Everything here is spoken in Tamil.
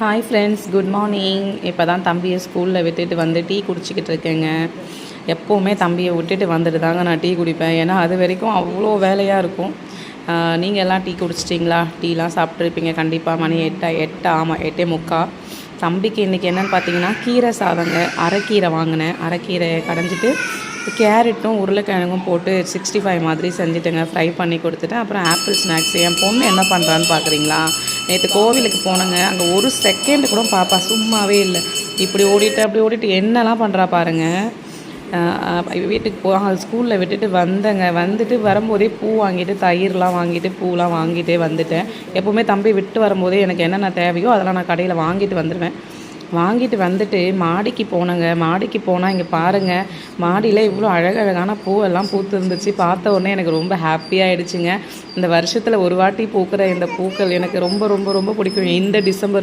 Hi friends, good morning. இப்போ தான் தம்பியை ஸ்கூலில் விட்டுட்டு வந்து டீ குடிச்சிக்கிட்டு இருக்கேங்க. எப்போவுமே தம்பியை விட்டுட்டு வந்துட்டு தாங்க நான் டீ குடிப்பேன். ஏன்னா அது வரைக்கும் அவ்வளோ வேலையாக இருக்கும். நீங்கள் எல்லாம் டீ குடிச்சிட்டிங்களா? டீலாம் சாப்பிட்ருப்பீங்க கண்டிப்பாக. மணி 8 ஆமாம் 8:45. தம்பிக்கு இன்றைக்கி என்னென்னு பார்த்தீங்கன்னா கீரை சாதங்க. அரைக்கீரை வாங்கினேன். அரைக்கீரையை கடைஞ்சிட்டு கேரட்டும் உருளைக்கிழங்கும் போட்டு 65 மாதிரி செஞ்சுட்டுங்க. ஃப்ரை பண்ணி கொடுத்துட்டேன். அப்புறம் ஆப்பிள் ஸ்நாக்ஸ். என் பொண்ணு என்ன பண்ணுறான்னு பார்க்குறீங்களா? நேற்று கோவிலுக்கு போனேங்க. அங்கே ஒரு செகண்ட் கூட பாப்பா சும்மாவே இல்லை. இப்படி ஓடிட்டு அப்படி ஓடிட்டு என்னெல்லாம் பண்ணுறா பாருங்கள். வீட்டுக்கு ஸ்கூலில் விட்டுட்டு வந்தேங்க. வந்துட்டு வரும்போதே பூ வாங்கிட்டு தயிர்லாம் வாங்கிட்டு பூலாம் வாங்கிட்டே வந்துட்டேன். எப்போவுமே தம்பி விட்டு வரும்போதே எனக்கு என்னென்ன தேவையோ அதெல்லாம் நான் கடையில் வாங்கிட்டு வந்துடுவேன். வாங்கிட்டு வந்துட்டு மாடிக்கு போனேங்க. மாடிக்கு போனால் இங்கே பாருங்கள், மாடியில் இவ்வளோ அழகழகான பூவெல்லாம் பூத்து இருந்துச்சு. பார்த்த உடனே எனக்கு ரொம்ப ஹாப்பியாகிடுச்சுங்க. இந்த வருஷத்தில் ஒரு வாட்டி பூக்கிற இந்த பூக்கள் எனக்கு ரொம்ப ரொம்ப ரொம்ப பிடிக்கும். இந்த டிசம்பர்